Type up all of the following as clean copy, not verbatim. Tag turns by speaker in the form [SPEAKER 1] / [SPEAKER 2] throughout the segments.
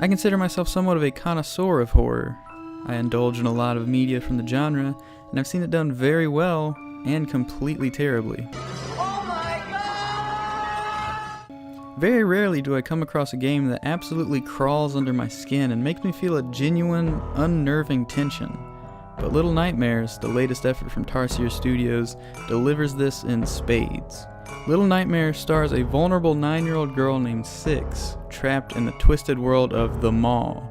[SPEAKER 1] I consider myself somewhat of a connoisseur of horror. I indulge in a lot of media from the genre, and I've seen it done very well and completely terribly.
[SPEAKER 2] Oh my God!
[SPEAKER 1] Very rarely do I come across a game that absolutely crawls under my skin and makes me feel a genuine, unnerving tension. But Little Nightmares, the latest effort from Tarsier Studios, delivers this in spades. Little Nightmares stars a vulnerable 9-year-old girl named Six, trapped in the twisted world of the mall,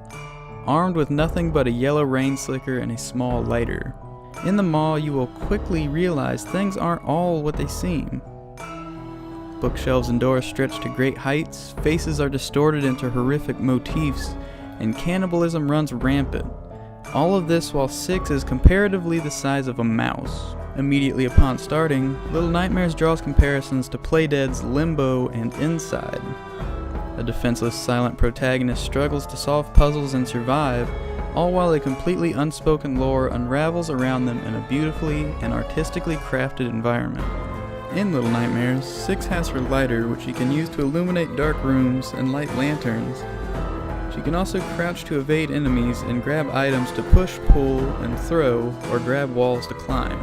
[SPEAKER 1] armed with nothing but a yellow rain slicker and a small lighter. In the mall, you will quickly realize things aren't all what they seem. Bookshelves and doors stretch to great heights, faces are distorted into horrific motifs, and cannibalism runs rampant. All of this while Six is comparatively the size of a mouse. Immediately upon starting, Little Nightmares draws comparisons to Playdead's Limbo and Inside. A defenseless, silent protagonist struggles to solve puzzles and survive, all while a completely unspoken lore unravels around them in a beautifully and artistically crafted environment. In Little Nightmares, Six has her lighter, which she can use to illuminate dark rooms and light lanterns. She can also crouch to evade enemies and grab items to push, pull, and throw, or grab walls to climb.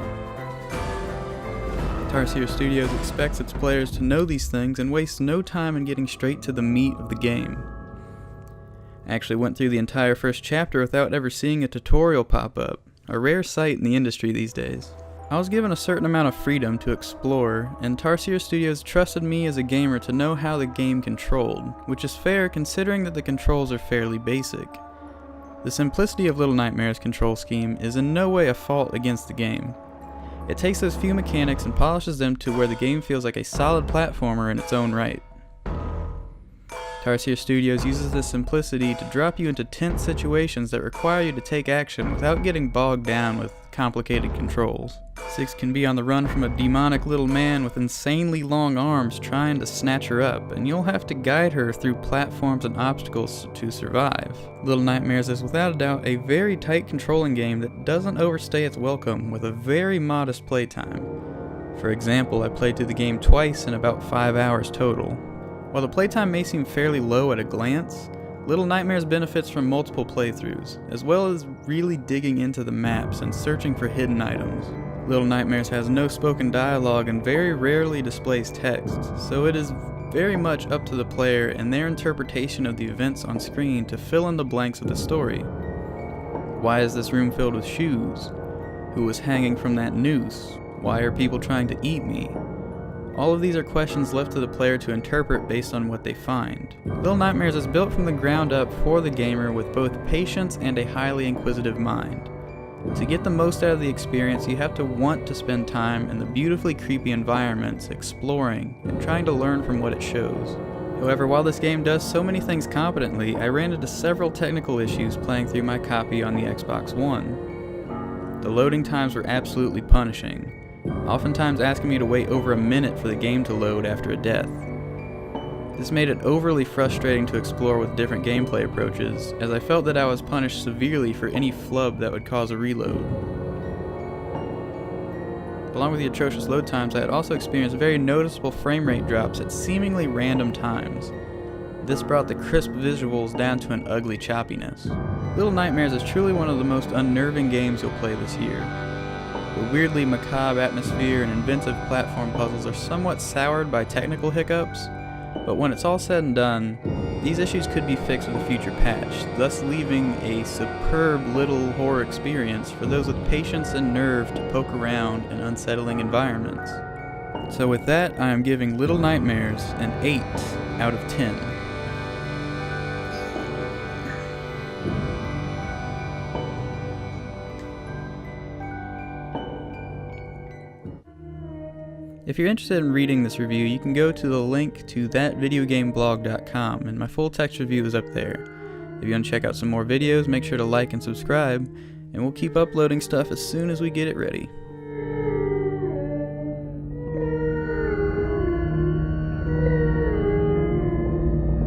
[SPEAKER 1] Tarsier Studios expects its players to know these things and wastes no time in getting straight to the meat of the game. I actually went through the entire first chapter without ever seeing a tutorial pop up, a rare sight in the industry these days. I was given a certain amount of freedom to explore, and Tarsier Studios trusted me as a gamer to know how the game controlled, which is fair considering that the controls are fairly basic. The simplicity of Little Nightmares' control scheme is in no way a fault against the game. It takes those few mechanics and polishes them to where the game feels like a solid platformer in its own right. Tarsier Studios uses this simplicity to drop you into tense situations that require you to take action without getting bogged down with complicated controls. Six can be on the run from a demonic little man with insanely long arms trying to snatch her up, and you'll have to guide her through platforms and obstacles to survive. Little Nightmares is without a doubt a very tight controlling game that doesn't overstay its welcome with a very modest playtime. For example, I played through the game twice in about 5 hours total. While the playtime may seem fairly low at a glance, Little Nightmares benefits from multiple playthroughs, as well as really digging into the maps and searching for hidden items. Little Nightmares has no spoken dialogue and very rarely displays text, so it is very much up to the player and their interpretation of the events on screen to fill in the blanks of the story. Why is this room filled with shoes? Who was hanging from that noose? Why are people trying to eat me? All of these are questions left to the player to interpret based on what they find. Little Nightmares is built from the ground up for the gamer with both patience and a highly inquisitive mind. To get the most out of the experience, you have to want to spend time in the beautifully creepy environments, exploring, and trying to learn from what it shows. However, while this game does so many things competently, I ran into several technical issues playing through my copy on the Xbox One. The loading times were absolutely punishing, oftentimes asking me to wait over a minute for the game to load after a death. This made it overly frustrating to explore with different gameplay approaches, as I felt that I was punished severely for any flub that would cause a reload. Along with the atrocious load times, I had also experienced very noticeable frame rate drops at seemingly random times. This brought the crisp visuals down to an ugly choppiness. Little Nightmares is truly one of the most unnerving games you'll play this year. The weirdly macabre atmosphere and inventive platform puzzles are somewhat soured by technical hiccups, but when it's all said and done, these issues could be fixed with a future patch, thus leaving a superb little horror experience for those with patience and nerve to poke around in unsettling environments. So with that, I am giving Little Nightmares an 8 out of 10. If you're interested in reading this review, you can go to the link to thatvideogameblog.com, and my full text review is up there. If you want to check out some more videos, make sure to like and subscribe, and we'll keep uploading stuff as soon as we get it ready.